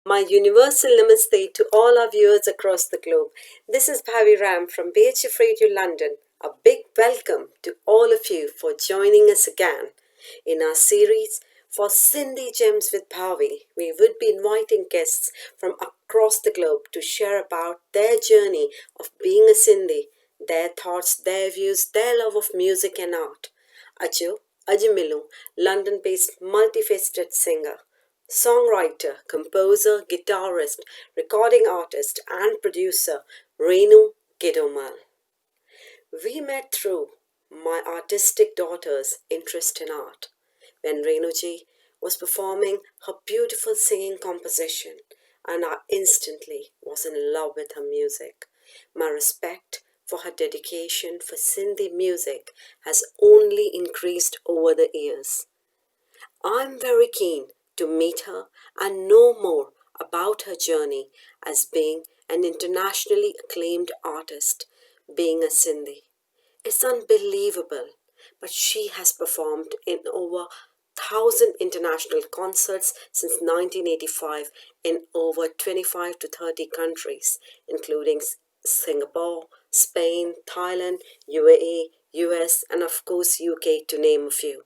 My universal namaste to all our viewers across the globe. This is Bhavi Ram from BHF Radio London. A big welcome to all of you for joining us again. In our series for Sindhi Gems with Bhavi, we would be inviting guests from across the globe to share about their journey of being a Sindhi, their thoughts, their views, their love of music and art. Acho, Ajimilu, London-based multifaceted singer, songwriter, composer, guitarist, recording artist, and producer Renu Gidoomal. We met through my artistic daughter's interest in art. When Renuji was performing her beautiful singing composition, and I instantly was in love with her music. My respect for her dedication for Sindhi music has only increased over the years. I'm very keen to meet her and know more about her journey as being an internationally acclaimed artist, being a Sindhi. It's unbelievable, but she has performed in over 1,000 international concerts since 1985 in over 25 to 30 countries, including Singapore, Spain, Thailand, UAE, US, and of course UK, to name a few.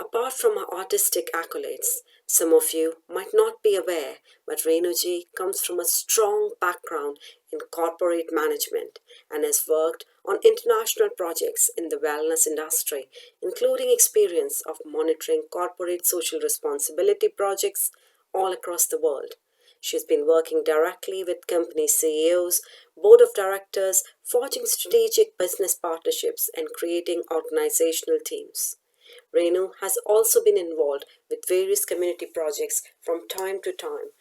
Apart from her artistic accolades, some of you might not be aware, but Renuji comes from a strong background in corporate management and has worked on international projects in the wellness industry, including experience of monitoring corporate social responsibility projects all across the world. She's been working directly with company CEOs, board of directors, forging strategic business partnerships, and creating organizational teams. Renu has also been involved with various community projects from time to time.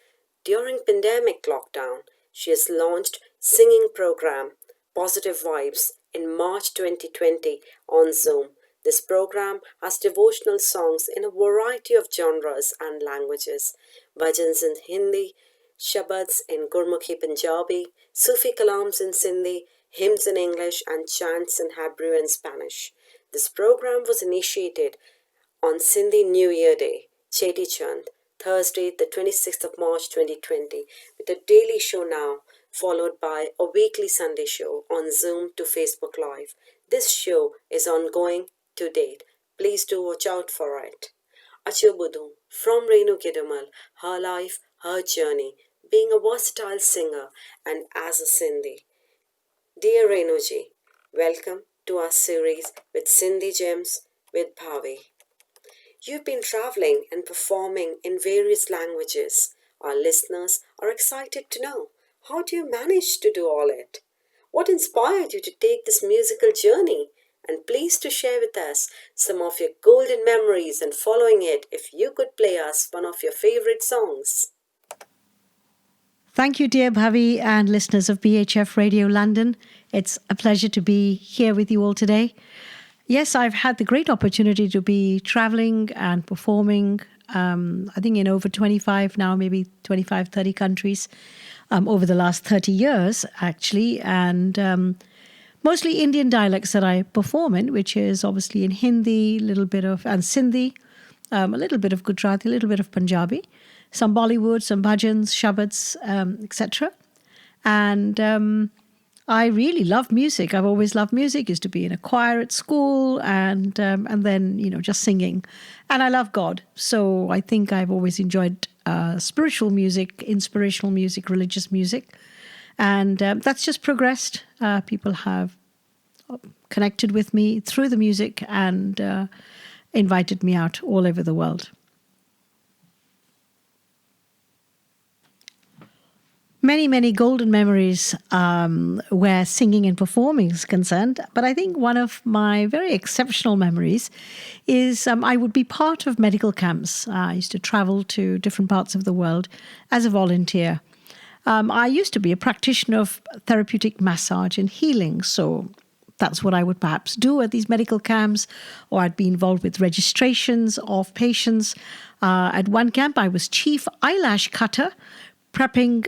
During pandemic lockdown, she has launched singing program Positive Vibes in March 2020 on Zoom. This program has devotional songs in a variety of genres and languages, bhajans in Hindi, shabads in Gurmukhi Punjabi, Sufi kalams in Sindhi, hymns in English, and chants in Hebrew and Spanish. This program was initiated on Sindhi New Year Day, Cheti Chand, Thursday, the 26th of March 2020, with a daily show now, followed by a weekly Sunday show on Zoom to Facebook Live. This show is ongoing to date. Please do watch out for it. Acho from Renu Gidoomal, her life, her journey, being a versatile singer and as a Sindhi. Dear Renuji, welcome to our series with Sindhi Gems with Bhavi. You've been traveling and performing in various languages. Our listeners are excited to know, how do you manage to do all it? What inspired you to take this musical journey? And please to share with us some of your golden memories, and following it, if you could play us one of your favorite songs. Thank you, dear Bhavi and listeners of BHF Radio London. It's a pleasure to be here with you all today. Yes, I've had the great opportunity to be traveling and performing, I think in over 25 now, maybe 25, 30 countries over the last 30 years, actually. And mostly Indian dialects that I perform in, which is obviously in Hindi, a little bit of, and Sindhi, a little bit of Gujarati, a little bit of Punjabi, some Bollywood, some bhajans, shabads, etc. And I really love music. I've always loved music. Used to be in a choir at school, and then just singing. And I love God, so I think I've always enjoyed spiritual music, inspirational music, religious music, and that's just progressed. People have connected with me through the music and invited me out all over the world. Many, many golden memories where singing and performing is concerned. But I think one of my very exceptional memories is I would be part of medical camps. I used to travel to different parts of the world as a volunteer. I used to be a practitioner of therapeutic massage and healing. So that's what I would perhaps do at these medical camps, or I'd be involved with registrations of patients. At one camp, I was chief eyelash cutter, prepping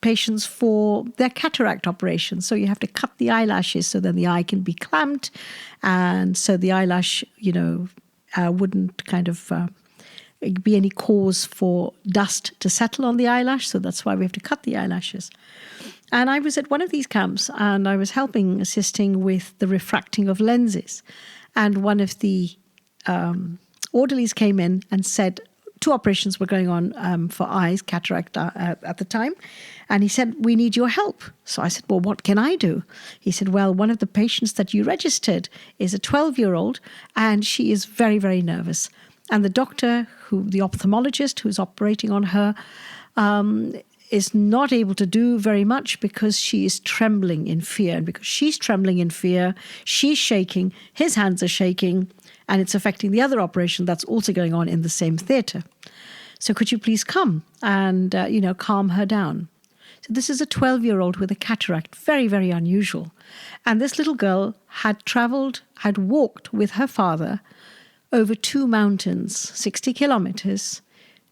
patients for their cataract operation. So you have to cut the eyelashes so then the eye can be clamped, and so the eyelash, wouldn't kind of be any cause for dust to settle on the eyelash. So that's why we have to cut the eyelashes. And I was at one of these camps and I was assisting with the refracting of lenses. And one of the orderlies came in and said, 2 operations were going on for eyes, cataract at the time. And he said, we need your help. So I said, well, what can I do? He said, well, one of the patients that you registered is a 12-year-old and she is very, very nervous. And the doctor, the ophthalmologist who's operating on her, is not able to do very much because she is trembling in fear. And because she's trembling in fear, she's shaking, his hands are shaking, and it's affecting the other operation that's also going on in the same theatre. So could you please come and, calm her down? So this is a 12-year-old with a cataract, very, very unusual. And this little girl had walked with her father over 2 mountains, 60 kilometers,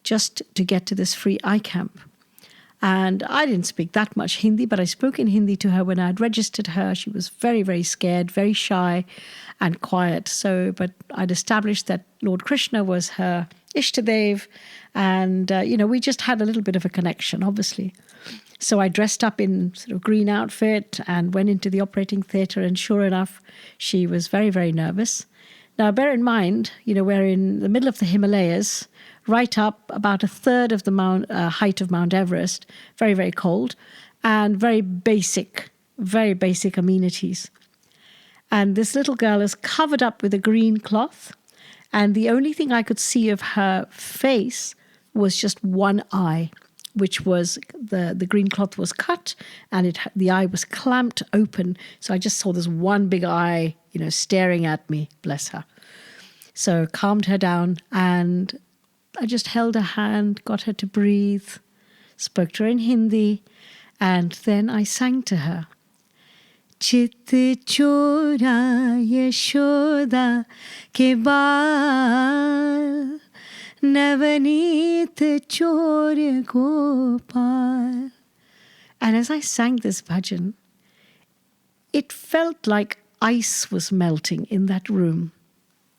just to get to this free eye camp. And I didn't speak that much Hindi, but I spoke in Hindi to her when I had registered her. She was very, very scared, very shy and quiet. But I'd established that Lord Krishna was her Ishtadev. And, we just had a little bit of a connection, obviously. So I dressed up in sort of green outfit and went into the operating theatre. And sure enough, she was very, very nervous. Now, bear in mind, we're in the middle of the Himalayas, right up about a third of the height of Mount Everest, very, very cold, and very basic amenities. And this little girl is covered up with a green cloth, and the only thing I could see of her face was just one eye, which was the green cloth was cut, and the eye was clamped open. So I just saw this one big eye, staring at me, bless her. So calmed her down, and I just held her hand, got her to breathe, spoke to her in Hindi, and then I sang to her. Chit chora Yashoda ke baal, Navaneet chor Gopal. And as I sang this bhajan, it felt like ice was melting in that room.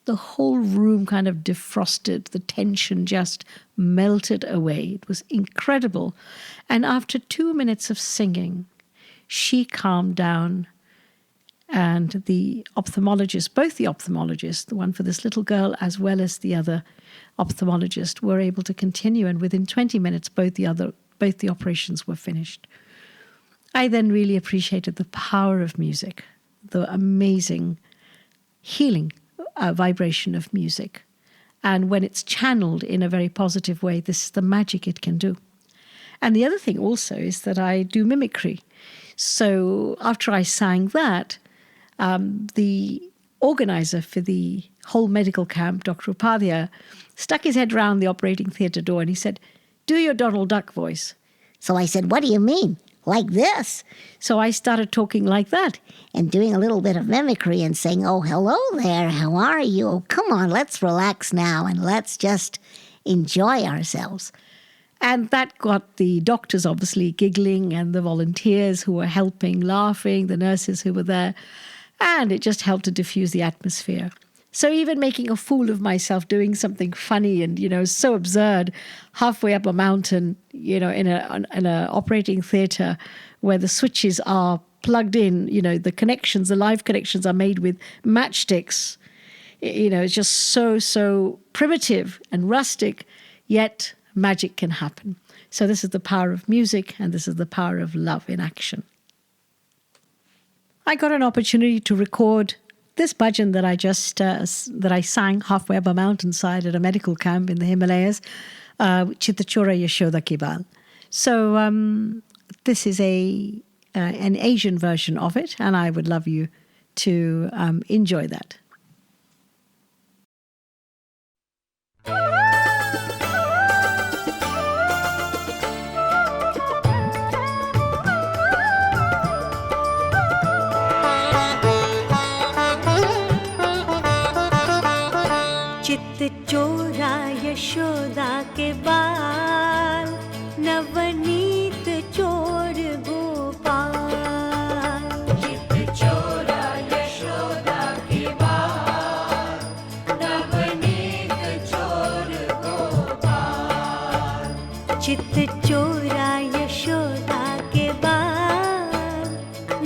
The whole room kind of defrosted. The tension just melted away. It was incredible. And after 2 minutes of singing, she calmed down. And the ophthalmologist, both the ophthalmologists, the one for this little girl as well as the other ophthalmologist, were able to continue. And within 20 minutes, both the operations were finished. I then really appreciated the power of music, the amazing healing vibration of music. And when it's channeled in a very positive way, this is the magic it can do. And the other thing also is that I do mimicry. So after I sang that, the organizer for the whole medical camp, Dr. Upadhyaya, stuck his head round the operating theatre door and he said, "Do your Donald Duck voice." So I said, "What do you mean? Like this?" So I started talking like that. And doing a little bit of mimicry and saying, "Oh, hello there, how are you? Oh, come on, let's relax now and let's just enjoy ourselves." And that got the doctors obviously giggling and the volunteers who were helping, laughing, the nurses who were there. And it just helped to diffuse the atmosphere. So even making a fool of myself, doing something funny and, so absurd, halfway up a mountain, in a operating theatre where the switches are plugged in, the live connections are made with matchsticks. It's just so primitive and rustic, yet magic can happen. So this is the power of music, and this is the power of love in action. I got an opportunity to record this bhajan that I sang halfway up a mountainside at a medical camp in the Himalayas, Chit chora Yashoda ke baal. So this is an Asian version of it, and I would love you to enjoy that. चित चोरा यशोदा के बाल, नवनीत चोर गोपाल। चित चोरा यशोदा के बाल, नवनीत चोर गोपाल। चित चोरा यशोदा के बाल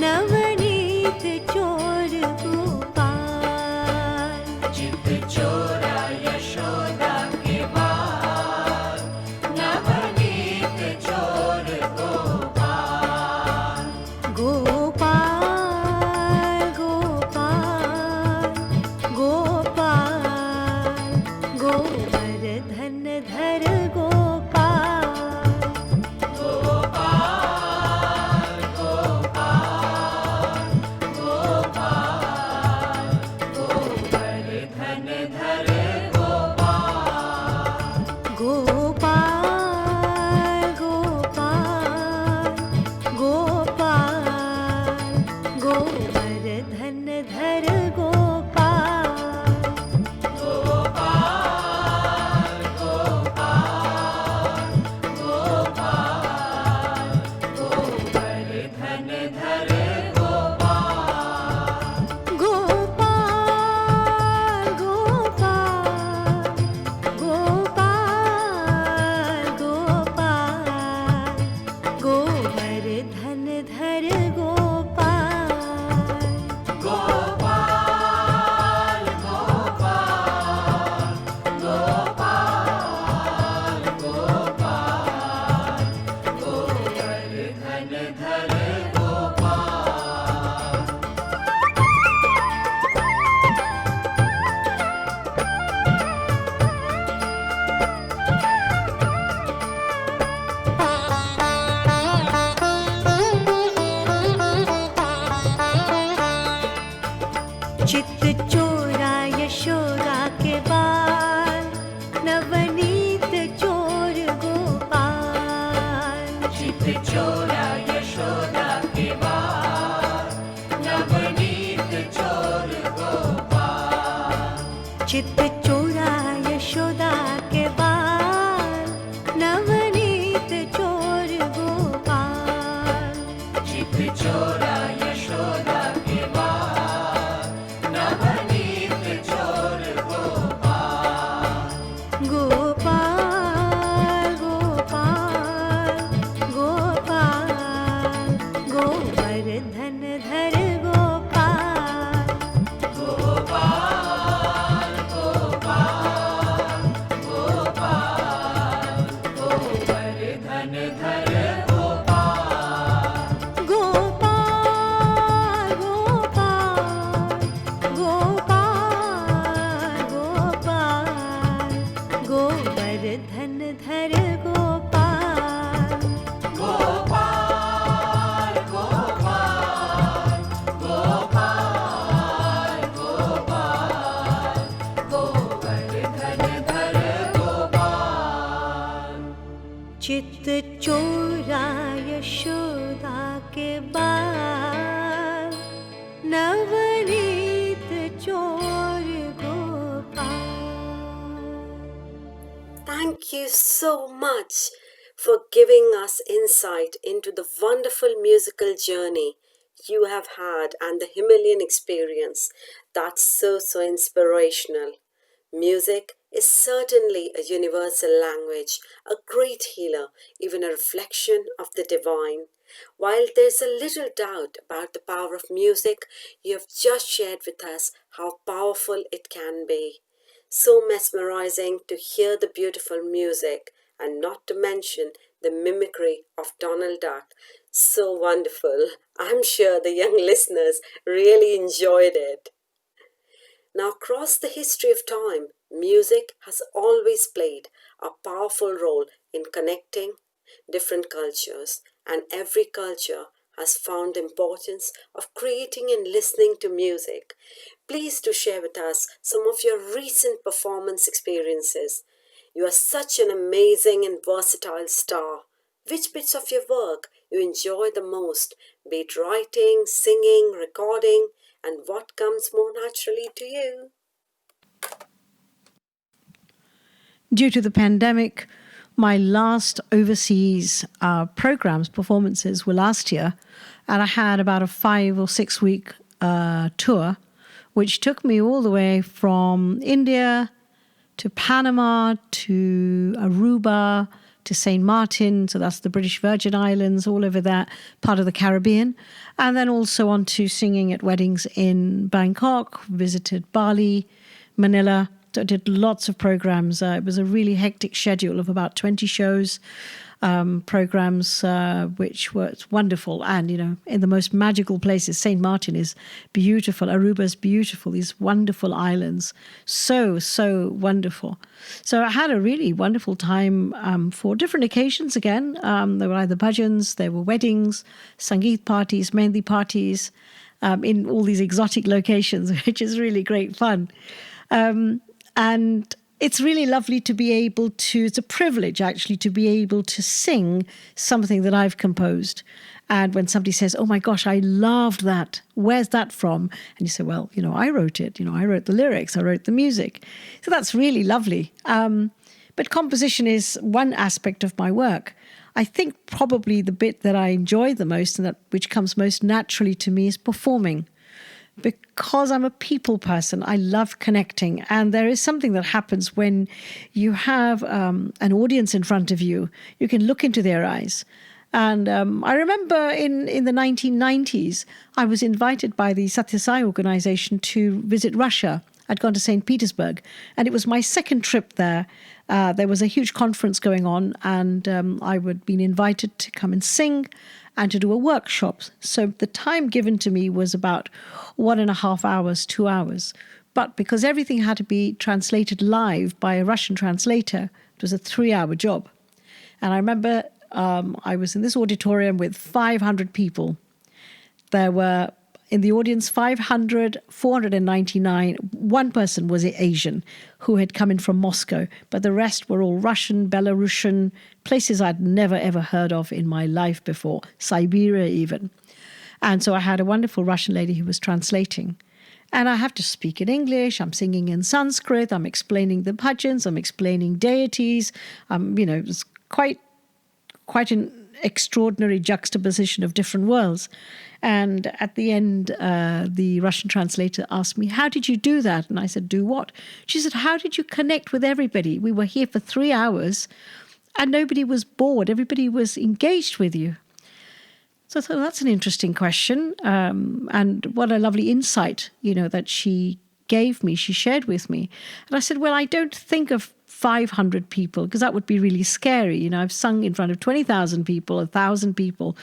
नवनीत चोर गोपाल चित चोरा यशोदा के बाल नवनीत चोर गोपाल गोपाल गोपाल गोपाल गोवर्धन धर गोपाल गोपाल गोपाल गोपाल गोवर्धन धर गोपाल गोपाल गोपाल गोपाल गोवर्धन धर गोपाल गोपाल गोपाल गोपाल गोवर्धन धर गोपाल गोपाल गोपाल गोपाल गोपाल गोवर्धन धर गोपाल गोपाल गोपाल गोपाल गोपाल गोवर्धन धर गोपाल चित चोरा यशोदा के बाल नवनीत चोर गोपाल चित चोरा यशोदा के बाल नवनीत चोर गोपाल चित चोरा यशोदा के बाल नवनीत चोर गोपाल चित चोरा यशोदा के बाल नवनीत चोर गोपाल गोपाल गोपाल गोपाल गोवर्धन धर गोपाल गोपाल गोपाल गोपाल गोवर्धन धर गोपाल गोपाल गोपाल गोपाल गोपाल गोवर्धन धर गोपाल गोपाल गोपाल गोपाल गोपाल गोवर्धन धर गोपाल चित चोरा यशोदा के बाल नवनीत चोर Gopal Thank you so much for giving us insight into the wonderful musical journey you have had and the Himalayan experience. That's so inspirational. Music is certainly a universal language, a great healer, even a reflection of the divine. While there's a little doubt about the power of music, you have just shared with us how powerful it can be. So mesmerizing to hear the beautiful music, and not to mention the mimicry of Donald Duck. So wonderful. I'm sure the young listeners really enjoyed it. Now, across the history of time, music has always played a powerful role in connecting different cultures, and every culture has found the importance of creating and listening to music. Please do share with us some of your recent performance experiences. You are such an amazing and versatile star. Which bits of your work you enjoy the most, be it writing, singing, recording, and what comes more naturally to you? Due to the pandemic, my last overseas programs, performances were last year, and I had about a 5 or 6 week tour, which took me all the way from India to Panama to Aruba to St. Martin, so that's the British Virgin Islands, all over that part of the Caribbean. And then also on to singing at weddings in Bangkok, visited Bali, Manila. So I did lots of programs. It was a really hectic schedule of about 20 shows, programs, which were wonderful. And, in the most magical places. St. Martin is beautiful. Aruba is beautiful. These wonderful islands. So, so wonderful. So I had a really wonderful time for different occasions again. There were either bhajans, there were weddings, sangeet parties, mehndi parties, in all these exotic locations, which is really great fun. And it's really lovely to be able to, it's a privilege actually to be able to sing something that I've composed. And when somebody says, oh my gosh, I loved that, where's that from? And you say, well, I wrote it, I wrote the lyrics, I wrote the music. So that's really lovely. But composition is one aspect of my work. I think probably the bit that I enjoy the most and that which comes most naturally to me is performing. Because I'm a people person, I love connecting. And there is something that happens when you have an audience in front of you. You can look into their eyes. And I remember in the 1990s, I was invited by the Satya Sai organization to visit Russia. I'd gone to St. Petersburg, and it was my second trip there. There was a huge conference going on, and I had been invited to come and sing and to do a workshop. So the time given to me was about 1.5 hours, 2 hours. But because everything had to be translated live by a Russian translator, it was a 3-hour job. And I remember I was in this auditorium with 500 people. There were in the audience 500, 499. One person was Asian who had come in from Moscow, but the rest were all Russian, Belarusian, places I'd never ever heard of in my life before, Siberia even. And so I had a wonderful Russian lady who was translating. And I have to speak in English. I'm singing in Sanskrit. I'm explaining the bhajans. I'm explaining deities. It was quite an extraordinary juxtaposition of different worlds. And at the end, the Russian translator asked me, how did you do that? And I said, do what? She said, how did you connect with everybody? We were here for 3 hours and nobody was bored. Everybody was engaged with you. So I thought, that's an interesting question. And what a lovely insight, that she gave me, she shared with me. And I said, well, I don't think of 500 people because that would be really scary. I've sung in front of 20,000 people, 1,000 people.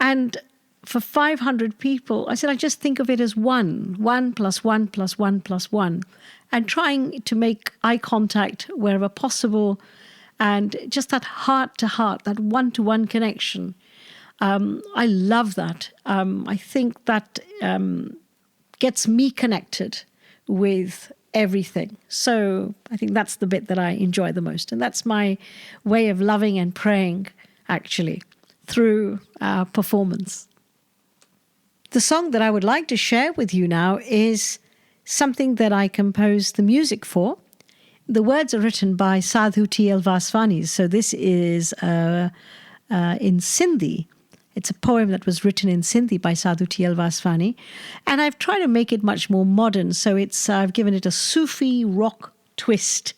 And for 500 people, I said, I just think of it as 1 plus 1 plus 1 plus 1, and trying to make eye contact wherever possible, and just that heart to heart, that one-to-one connection. I love that. I think that gets me connected with everything. So I think that's the bit that I enjoy the most. And that's my way of loving and praying, actually, through performance. The song that I would like to share with you now is something that I composed the music for. The words are written by Sadhu T.L. Vaswani. So this is in Sindhi. It's a poem that was written in Sindhi by Sadhu T.L. Vaswani. And I've tried to make it much more modern. So I've given it a Sufi rock twist.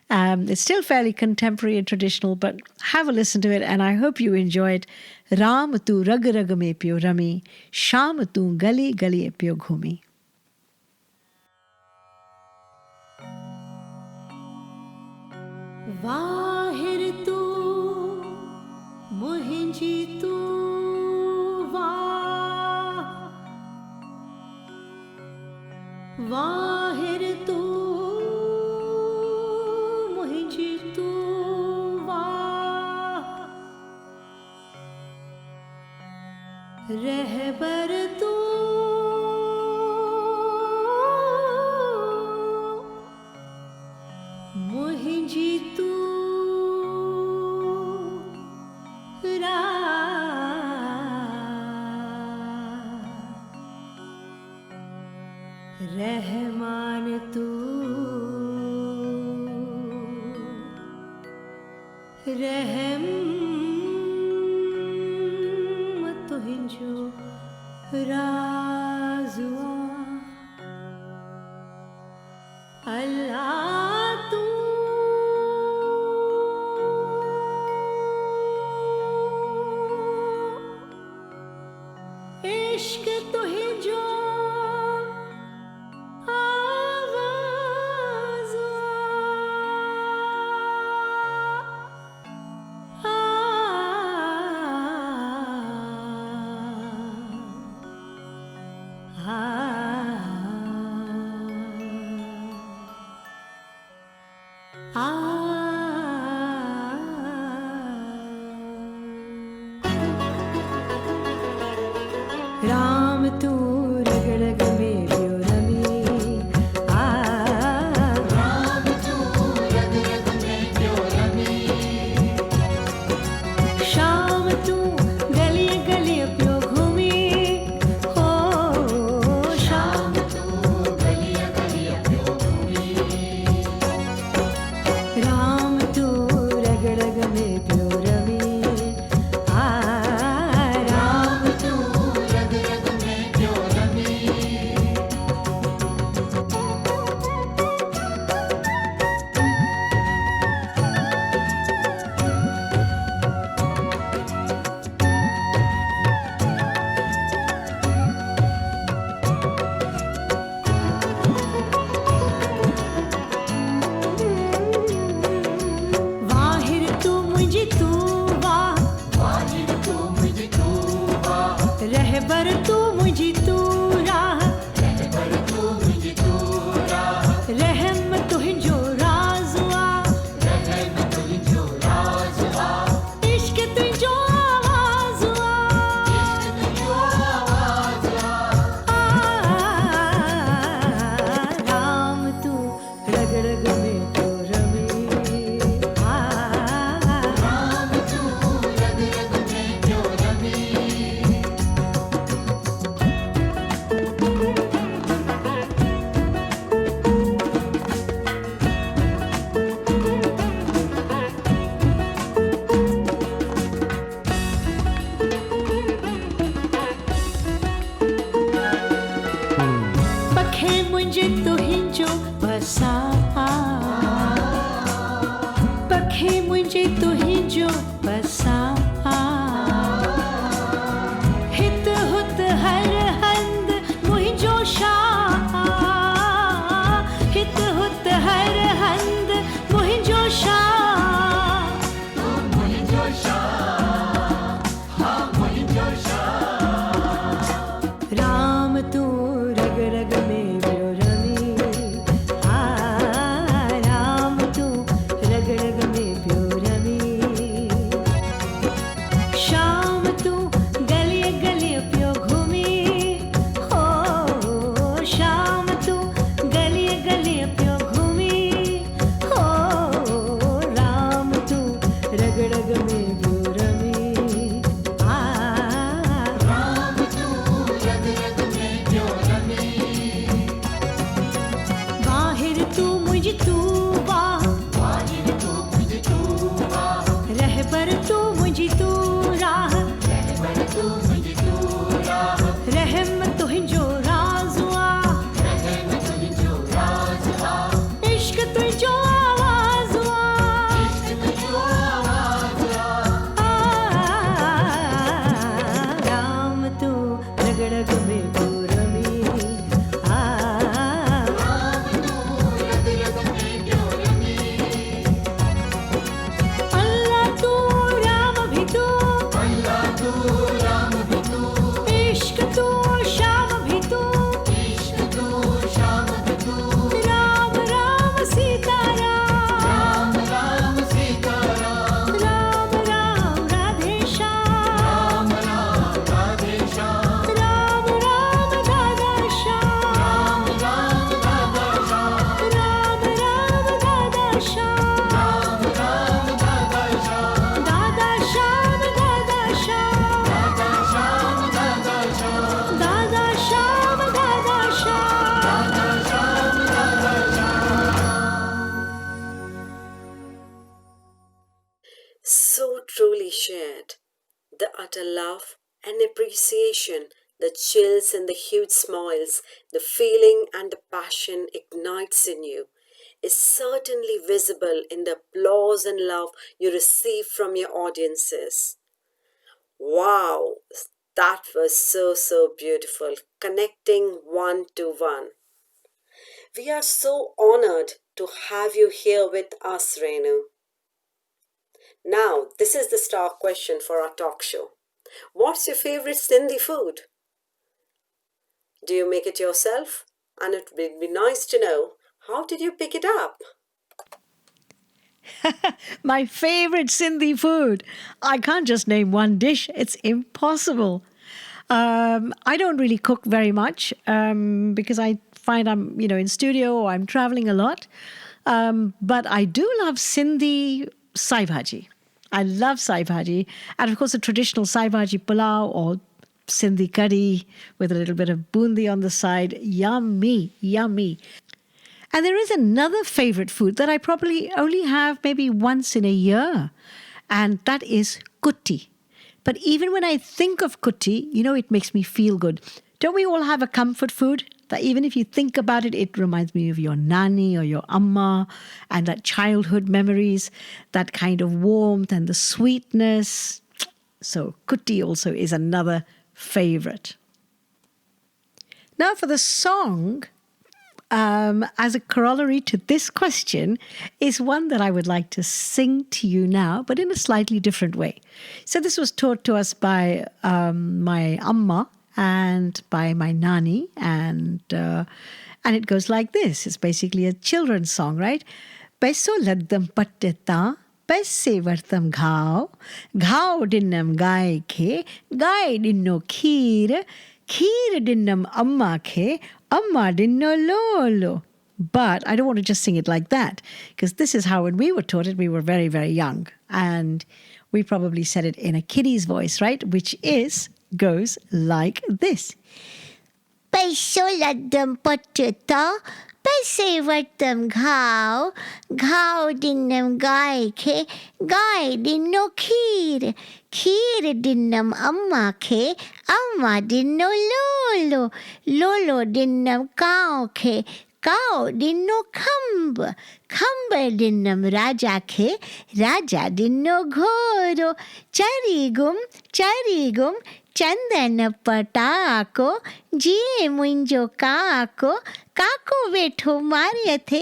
It's still fairly contemporary and traditional, but have a listen to it, and I hope you enjoy it. Ram tu rag rag mein pyo rami, Sham tu gali gali pyo ghumi. Vahir tu, muhinji tu, vah. Vahir tu, रहबर तू मुहिंजी तू रा रहमान तू रहम राजुआ अल्लाह तू इश्क तुहे जो आवाज़ राम तू रग रग में पियो रमी राम तू रग रग में क्यों रमी शाम तू गली गली पियो घूमी हो शाम तू गलिया गलिया क्यों घूमी राम तू रग रग में पियो रमी राम तू रग रग में क्यों रमी वाहिर तू मुझी तू वाह वाहिर तू मुझ तू वाह रहबर तू मुझी तू राह रहबर तू मुझ तू राह रहम तुझो राज़ुआ रहम तुझो राज आ इश्क तुझो आवाज़ुआ इश्क तुझो आवाज आ राम तू रग रग में तो रमी राम तू रग रग में क्यों रमी पखे मुझे तुहिंजो बसा पखे मुझे तुहिंजो बसा हित हुत हर हंद मुहिंजो शाह हित हुत हर हंद मुहिंजो शाह मुझो शाह हाँ मुझो शाह राम तू रग रग में वियो रमी राम तू रग रग में पियो रमी शाम तू गली गली पियो घूमी हो शाम तू गली गली पियो घूमी हो राम तू रग रग में पियो रमी राम तू रग रग में क्यों रमी बाहिर तू मुझ तू वाह वाहिर तू मुझ तू वाह रहबर तू मुझ तू राह रहबर तू मुझ तू राह रहम तुझो राज़ुआ रहम तुझो राज आ इश्क तुझो आवाज़ुआ इश्क तुझो आवाज आ राम तू रग रग में तू रमी राम तू रग रग में क्यों रमी अल्लाह तू राम भी तू अल्लाह तू राम भी तू इश्क तू शाम भी तू इश्क तू शाम भी तू राम राम सीता राम राम राम सीता राम राम राम राधे श्याम राम राम राधे श्याम राम राम दादा श्याम राम राम राधा श्याम राम राम दादा श्याम राम राम राधा श्याम दादा श्याम दादा श्याम राधा श्याम राधा श्याम दादा श्याम दादा Shyam Radha Shyam Radha Shyam So truly shared. The utter love and appreciation, the chills and the huge smiles, the feeling and the passion ignites in you is certainly visible in the applause and love you receive from your audiences. Wow! That was so beautiful, connecting one to one. We are so honored to have you here with us, Renu. Now, this is the star question for our talk show. What's your favorite Sindhi food? Do you make it yourself? And it would be nice to know, how did you pick it up? My favorite Sindhi food. I can't just name one dish, it's impossible. I don't really cook very much because I find I'm, in studio or I'm traveling a lot. But I do love Sindhi sai bhaji. I love sai bhaji. And of course, a traditional sai bhaji pulao or Sindhi curry with a little bit of bundi on the side. Yummy, yummy. And there is another favorite food that I probably only have maybe once in a year, and that is kutti. But even when I think of kutti, it makes me feel good. Don't we all have a comfort food that even if you think about it, it reminds me of your nani or your amma and that childhood memories, that kind of warmth and the sweetness. So kutti also is another favorite. Now for the song, as a corollary to this question, is one that I would like to sing to you now, but in a slightly different way. So this was taught to us by my amma and by my nani, and it goes like this. It's basically a children's song, right? Peso laddam patteta, pese vartam ghao, ghao dinnam gai ke, gai dinno kheer, kheer dinnam amma ke, amma dinno lolo. But I don't want to just sing it like that, because this is how when we were taught it, we were very, very young. And we probably said it in a kiddie's voice, right? Which goes like this. Peso laddam patteta, pese vartam ghao, ghao dinnam gai ke, gai dinno kheer, kheer dinnam amma ke, amma dinno lolo, lolo dinnam kao ke, kao dinno khamba, khamba dinnam raja ke, raja dinno ghoro, charigum, charigum, चंदन पटाको जी मुंहिंजो काको काको वेठो मारिय थे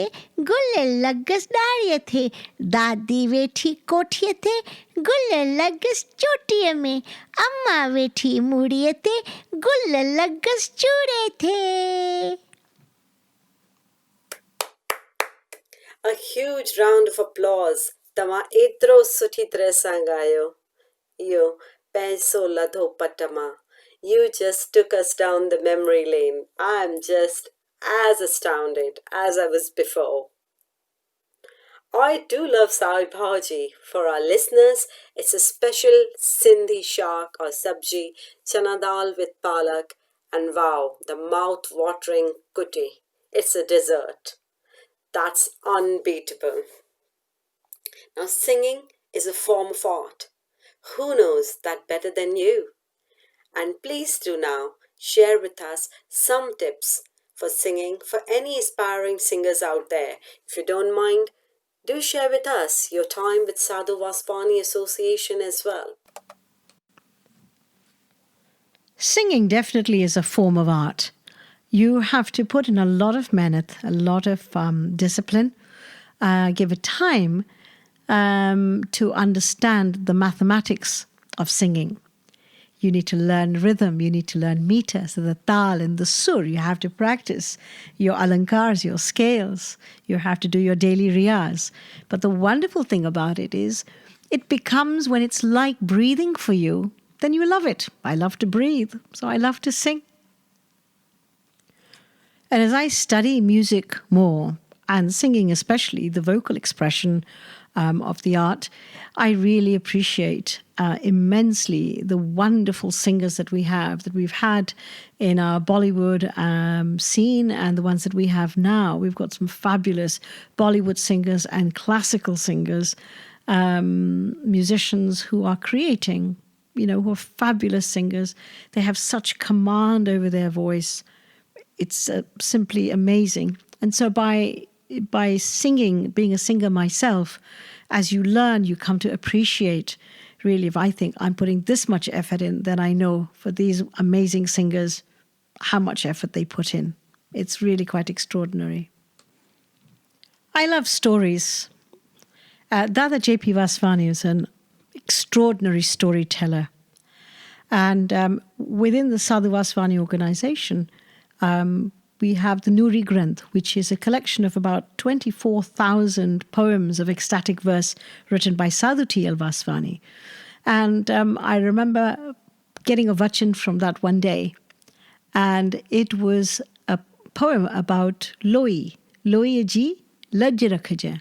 गुल लॻसि डाड़ीअ थे दादी वेठी कोठीअ थे गुल लॻसि चोटीअ में अम्मा वेठी मूड़ीअ ते गुल लॻसि चूड़े थे. A huge round of applause. तव्हां एतिरो सुठी तरह सां ॻायो. इहो Peso ladho patama. You just took us down the memory lane. I'm just as astounded as I was before. I do love sai bhaji. For our listeners, it's a special Sindhi shark or sabji, chana dal with palak, and wow, the mouth-watering kutti. It's a dessert. That's unbeatable. Now, singing is a form of art. Who knows that better than you? And please do now share with us some tips for singing for any aspiring singers out there. If you don't mind, do share with us your time with Sadhu Vaspani Association as well. Singing definitely is a form of art. You have to put in a lot of mehnat, a lot of discipline, give it time to understand the mathematics of singing. You need to learn rhythm, you need to learn meter, so the tal and the sur, you have to practice your alankars, your scales, you have to do your daily riyaz. But the wonderful thing about it is, it becomes, when it's like breathing for you, then you love it. I love to breathe, so I love to sing. And as I study music more, and singing especially, the vocal expression of the art, I really appreciate immensely the wonderful singers that we've had in our Bollywood scene and the ones that we have now. We've got some fabulous Bollywood singers and classical singers, musicians who are creating, who are fabulous singers. They have such command over their voice. It's simply amazing. And so by singing, being a singer myself, as you learn, you come to appreciate really, if I think I'm putting this much effort in, then I know for these amazing singers how much effort they put in. It's really quite extraordinary. I love stories. Dada J.P. Vaswani is an extraordinary storyteller. And within the Sadhu Vaswani organization, we have the Nuri Granth, which is a collection of about 24,000 poems of ecstatic verse written by Sadhu T.L. Vaswani. And I remember getting a vachan from that one day. And it was a poem about Loi, Loi ji laj rakhaja.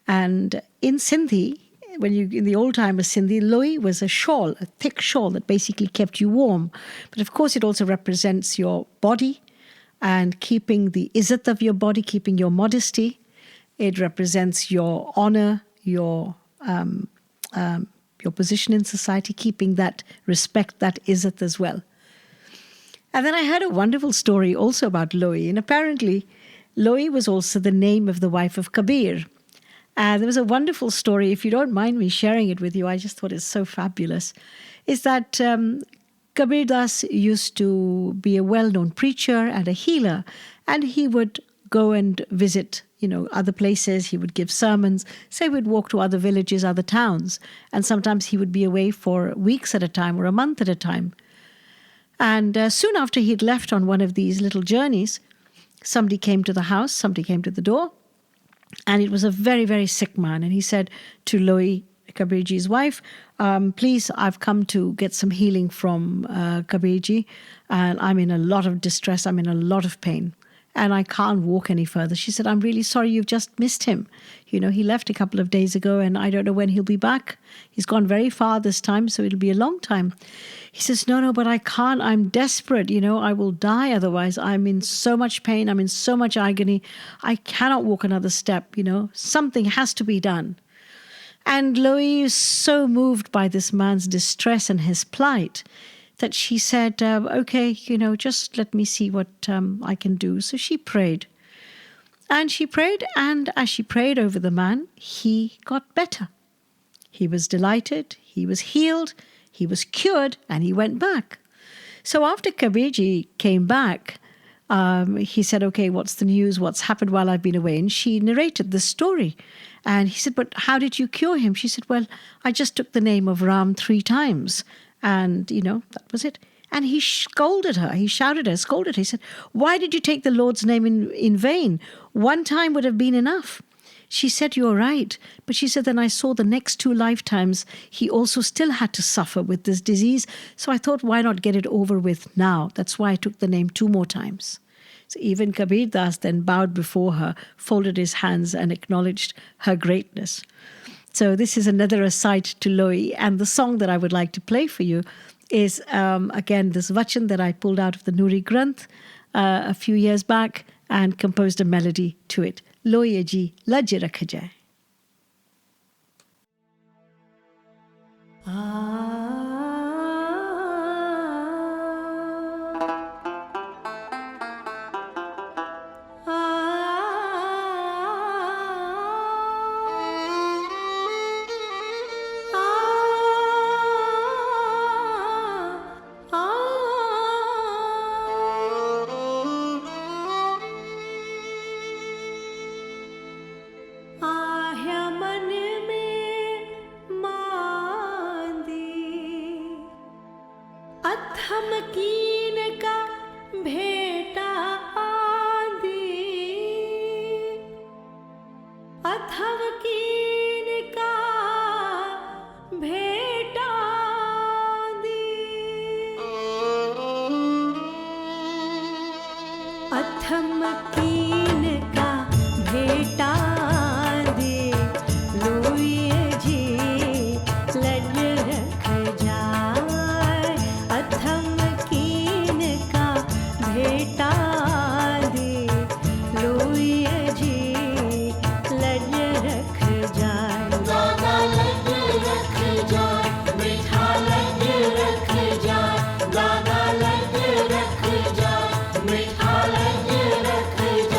And in Sindhi, in the old time of Sindhi, Loi was a shawl, a thick shawl that basically kept you warm. But of course, it also represents your body and keeping the izzat of your body, keeping your modesty. It represents your honor, your position in society, keeping that respect, that izzat as well. And then I heard a wonderful story also about Loi. And apparently, Loi was also the name of the wife of Kabir. And there was a wonderful story, if you don't mind me sharing it with you, I just thought it's so fabulous, is that Kabir Das used to be a well-known preacher and a healer, and he would go and visit, other places. He would give sermons. Say he would walk to other villages, other towns, and sometimes he would be away for weeks at a time or a month at a time. And soon after he'd left on one of these little journeys, somebody came to the house, somebody came to the door, and it was a very, very sick man. And he said to Loi, Kabirji's wife, please, I've come to get some healing from Kabirji, and I'm in a lot of distress, I'm in a lot of pain, and I can't walk any further. She said, I'm really sorry, you've just missed him. He left a couple of days ago, and I don't know when he'll be back. He's gone very far this time, so it'll be a long time. He says, no, but I can't. I'm desperate. I will die otherwise. I'm in so much pain. I'm in so much agony. I cannot walk another step. Something has to be done. And Loi is so moved by this man's distress and his plight that she said, okay, just let me see what I can do. So she prayed. And she prayed, and as she prayed over the man, he got better. He was delighted, he was healed, he was cured, and he went back. So after Kabirji came back, he said, okay, what's the news? What's happened while I've been away? And she narrated the story. And he said, but how did you cure him? She said, well, I just took the name of Ram 3 times. And, that was it. And he scolded her. He shouted at her, scolded her. He said, why did you take the Lord's name in vain? 1 time would have been enough. She said, you're right. But she said, then I saw the next 2 lifetimes, he also still had to suffer with this disease. So I thought, why not get it over with now? That's why I took the name 2 more times. So even Kabir Das then bowed before her, folded his hands and acknowledged her greatness. So this is another aside to Loi. And the song that I would like to play for you is, again, this vachan that I pulled out of the Nuri Granth a few years back and composed a melody to it. Loi ji laj rakhaja. मिठा लग रख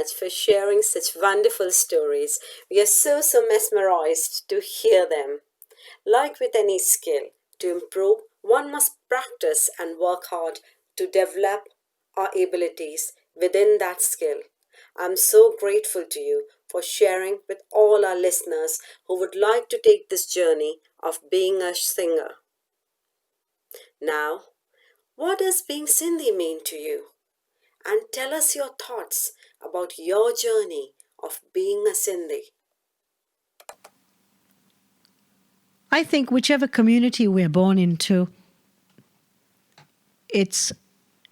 much for sharing such wonderful stories. We are so mesmerized to hear them. Like with any skill, to improve, one must practice and work hard to develop our abilities within that skill. I'm so grateful to you for sharing with all our listeners who would like to take this journey of being a singer. Now, what does being Sindhi mean to you? And tell us your thoughts about your journey of being a Sindhi. I think whichever community we're born into, it's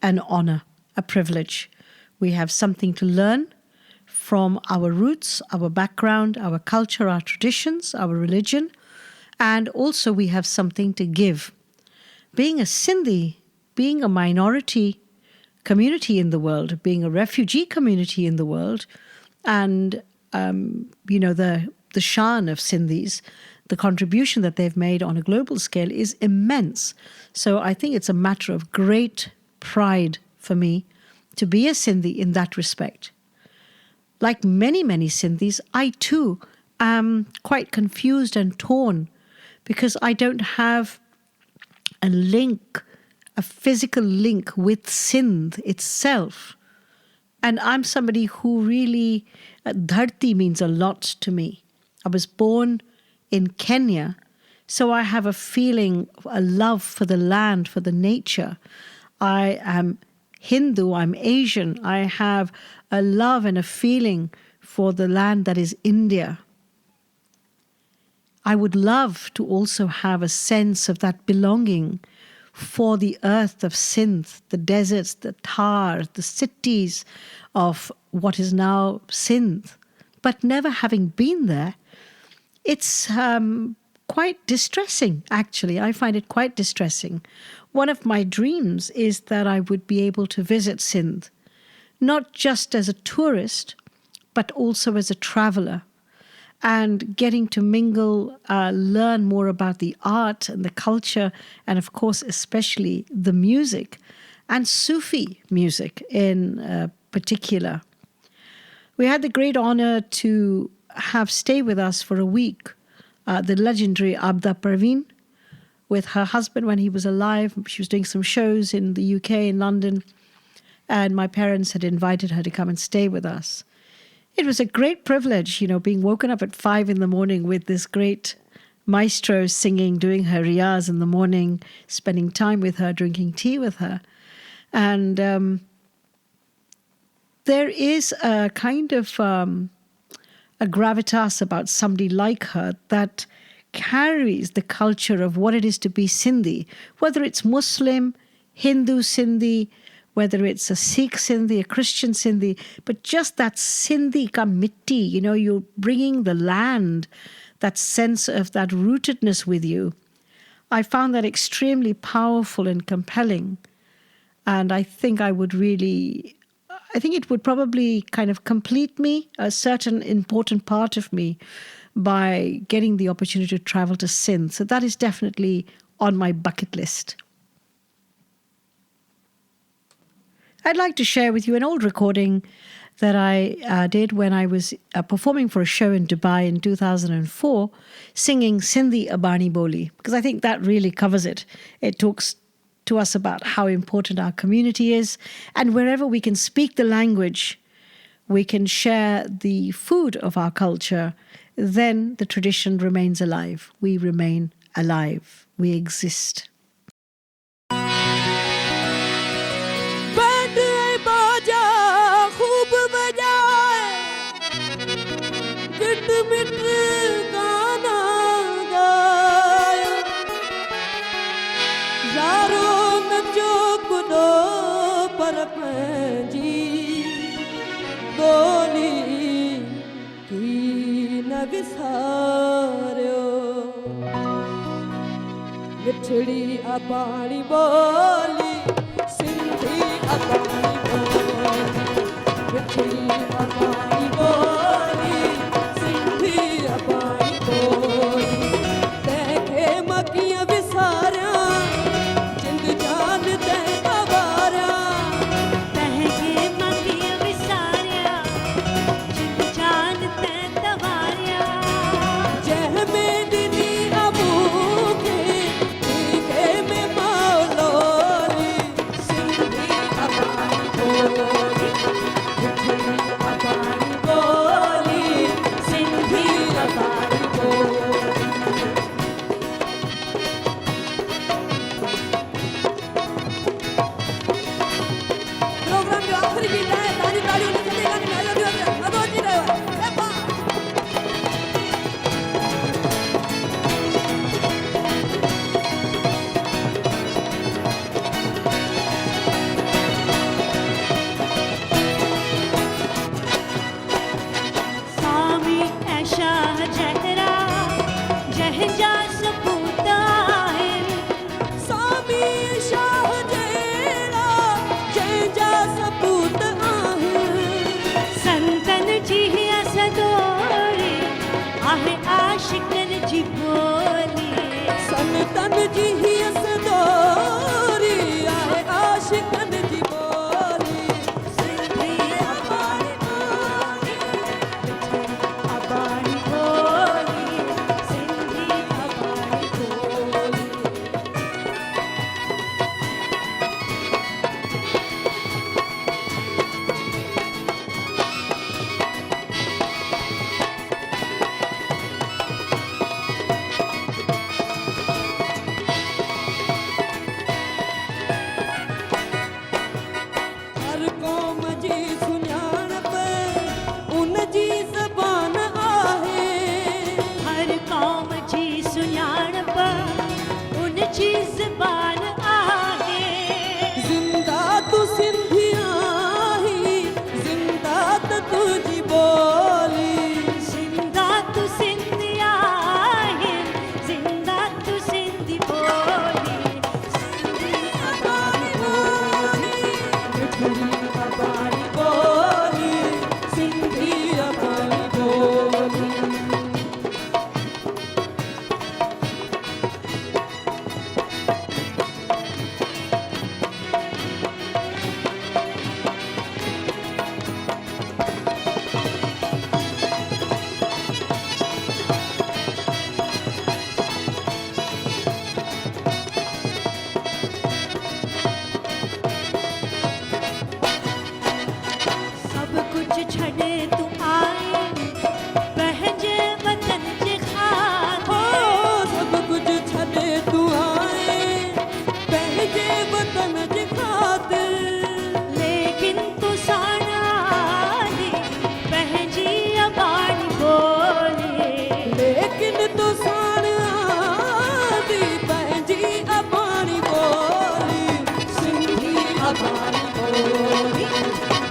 an honor, a privilege. We have something to learn from our roots, our background, our culture, our traditions, our religion, and also we have something to give. Being a Sindhi, being a minority community in the world, being a refugee community in the world, and the shan of Sindhis, the contribution that they've made on a global scale is immense. So I think it's a matter of great pride for me to be a Sindhi in that respect. Like many Sindhis, I too am quite confused and torn because I don't have a link, a physical link with Sindh itself. And I'm somebody who really, dharti means a lot to me. I was born in Kenya, so I have a feeling, a love for the land, for the nature. I am Hindu, I'm Asian. I have a love and a feeling for the land that is India. I would love to also have a sense of that belonging for the earth of Sindh, the deserts, the Thar, the cities of what is now Sindh. But never having been there, it's quite distressing, actually. I find it quite distressing. One of my dreams is that I would be able to visit Sindh, not just as a tourist, but also as a traveler, and getting to mingle, learn more about the art and the culture, and of course, especially the music, and Sufi music in particular. We had the great honor to have stay with us for a week, the legendary Abda Parveen, with her husband when he was alive. She was doing some shows in the UK, in London, and my parents had invited her to come and stay with us. It was a great privilege, being woken up at 5 a.m. with this great maestro singing, doing her riyaz in the morning, spending time with her, drinking tea with her. And there is a kind of a gravitas about somebody like her that carries the culture of what it is to be Sindhi, whether it's Muslim, Hindu Sindhi, whether it's a Sikh Sindhi, a Christian Sindhi, but just that Sindhi ka mitti, you're bringing the land, that sense of that rootedness with you. I found that extremely powerful and compelling. And I think it would probably kind of complete me, a certain important part of me, by getting the opportunity to travel to Sindh. So that is definitely on my bucket list. I'd like to share with you an old recording that I did when I was performing for a show in Dubai in 2004, singing Sindhi Abani Boli, because I think that really covers it. It talks to us about how important our community is, and wherever we can speak the language, we can share the food of our culture, then the tradition remains alive. We remain alive. We exist. मिठड़ी अबाणी बोली सिंधी अबाणी बोली मिठड़ी अबाणी बोली सिंधी अबाणी बोली तंहिंखे मकीअ विसारिया जिंद जान तंहिंखां वारिया तंहिंखे मकीअ विसारिया आशिकन जी बोली सिंधी अबाणी बोली अबाणी बोली सिंधी अबाणी बोली हर क़ौम जी सुञाणप उन जी ज़बान आहे हर क़ौम जी सुञाणप उन जी ज़बान आहे ज़िंदा तू सिंधी आहीं ज़िंदा त तुंहिंजी ॿोली ज़िंदा तू सिंधी आहे ज़िंदा तू सिंधी ॿोली सिंधी अबाणी बोली मिठड़ी अबाणी ॿोली सिंधी अबाणी ॿोली सब कुछ छॾे तू आए पंहिंजे वतन जे हो ख़ातिर सब कुछ छॾे तू आए पंहिंजे वतन जे ख़ातिर लेकिन तू साणाली पंहिंजी अबाणी ॿोली लेकिन तूं साण आंदी पंहिंजी अबाणी ॿोली सिंधी अबाणी ॿोली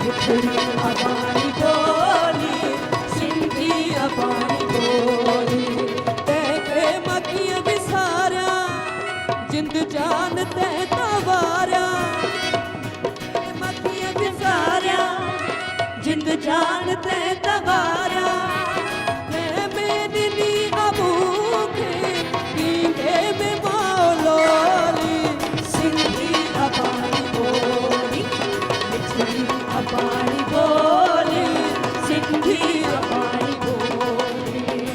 मिठड़ी अबाणी ॿोली सिंधी अबाणी ॿोली तंहिंखे मां कीअं विसारियां जिंद जान तंहिं तवारियां मां कीअं विसारियां जिंद जान तंहिं तवारियां तंहिं में ॾिनी अबूखे ॾींदे में मौलोली सिंधी अबाणी ॿोली मिठड़ी अबाणी ॿोली सिंधी अबाणी ॿोली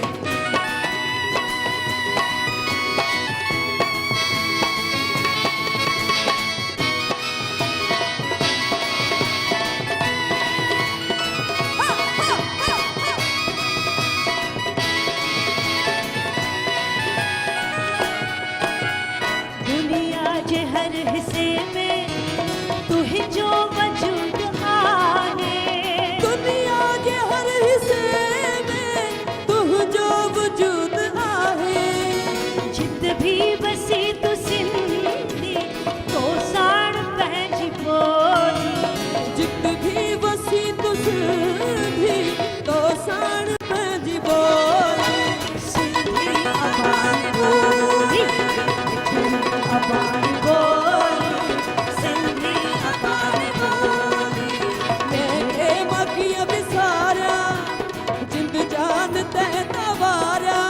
दुनिया जे हर हिसे में तुंहिंजो वजूद आहे दुनिया जे हर हिसे में तुंहिंजो वजूद आहे जित भी बसी तू सिंधी तो साण पंहिंजी ॿोली जित भी वसी तू सिंधी तो साण पंहिंजी ॿोली सिंधी अबाणी ॿोली मिठड़ी अबाणी ॿोली सिंधी अबाणी ॿोली तंहिंखे मां कीअं विसारियां जिंद जान तंहिं तवारियां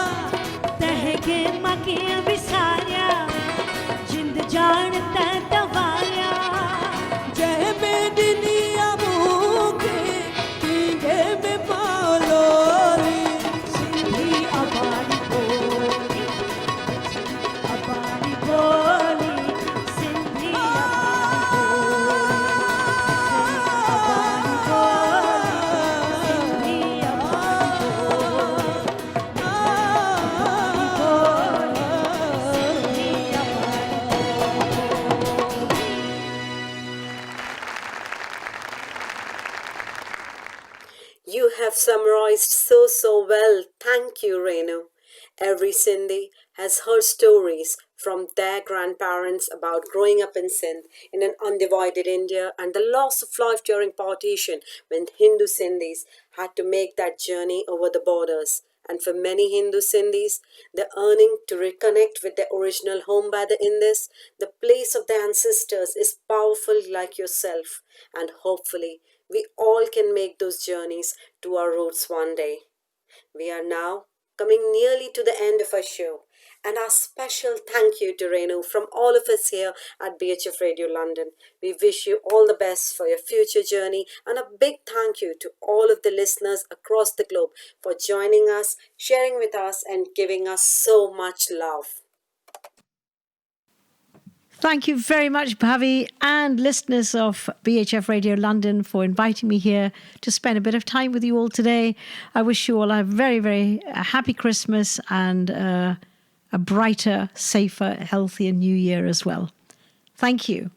तंहिंखे मां कीअं विसारियां जिंद जान त तवारियां जंहिं में ॾिनी मूंखे ॾींदे में मौलोली सिंधी अबाणी ॿोली अबाणी ॿोली सिंधी अबाणी ॿोली Sindhi अबाणी You have summarized so well. Thank you, Renu. Every Sindhi has heard stories from their grandparents about growing up in Sindh in an undivided India and the loss of life during partition when Hindu Sindhis had to make that journey over the borders. And for many Hindu Sindhis, the yearning to reconnect with their original home by the Indus, the place of their ancestors, is powerful like yourself. And hopefully, we all can make those journeys to our roots one day. We are now coming nearly to the end of our show. And our special thank you to Renu from all of us here at BHF Radio London. We wish you all the best for your future journey, and a big thank you to all of the listeners across the globe for joining us, sharing with us, and giving us so much love. Thank you very much, Bhavi, and listeners of BHF Radio London for inviting me here to spend a bit of time with you all today. I wish you all a very, very happy Christmas and a brighter, safer, healthier new year as well. Thank you.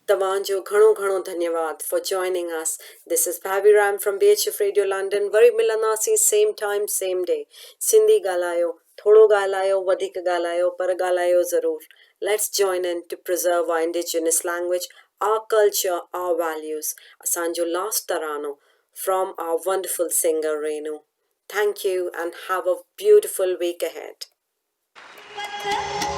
Tavanjo ghano ghano dhanyavad for joining us. This is Bhavi Ram from BHF Radio London. Vari milanasi same time, same day. Sindhi galayo, thodo galayo, vadhik galayo, par galayo zarur. Let's join in to preserve our indigenous language, our culture, our values. Asanjo last tarano from our wonderful singer Renu. Thank you and have a beautiful week ahead. Oh,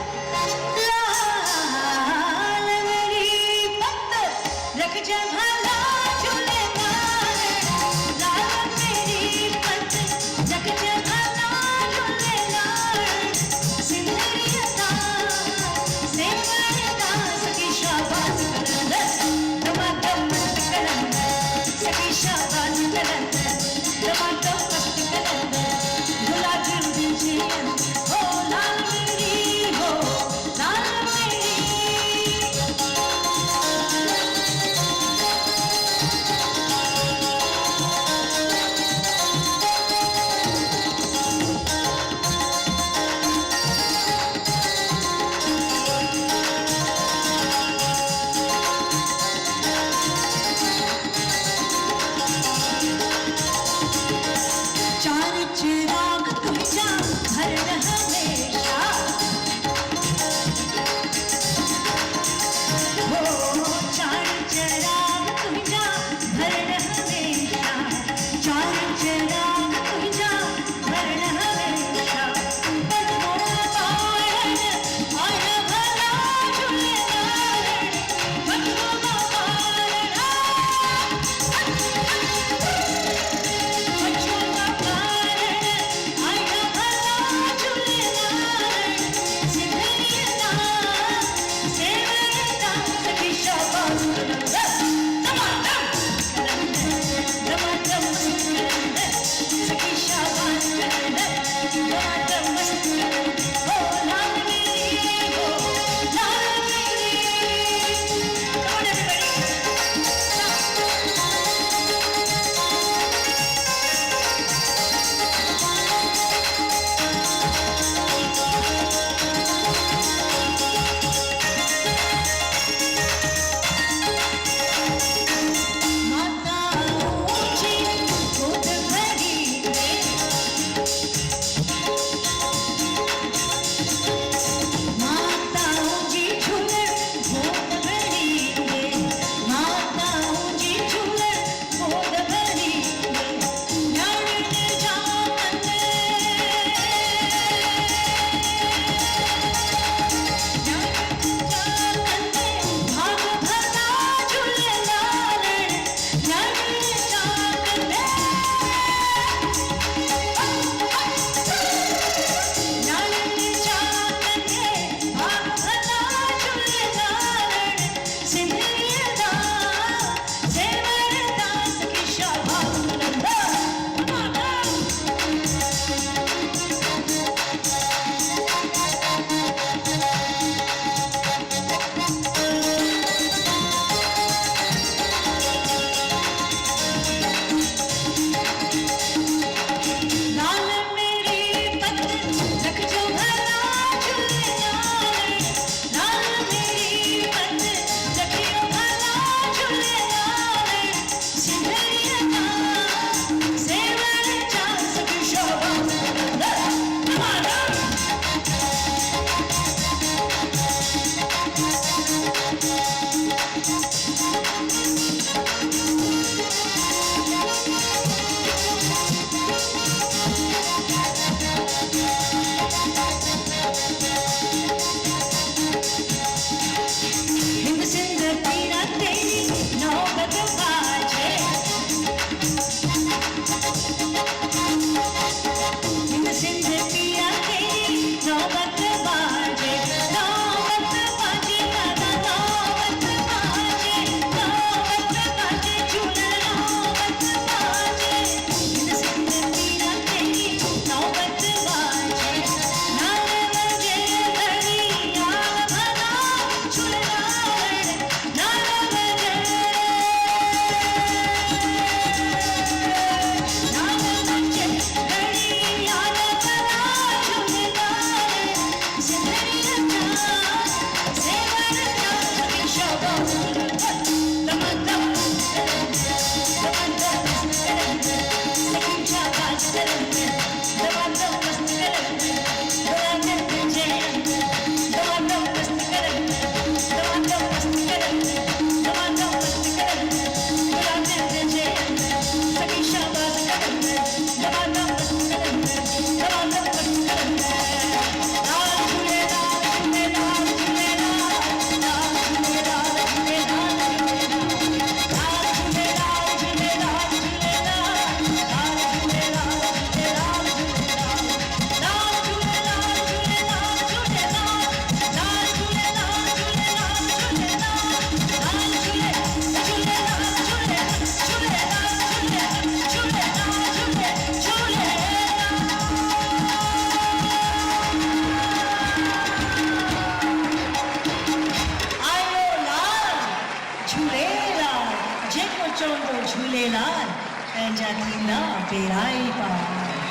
चोंदो Jhulelal पंहिंजा थींदा बेड़ा ई पार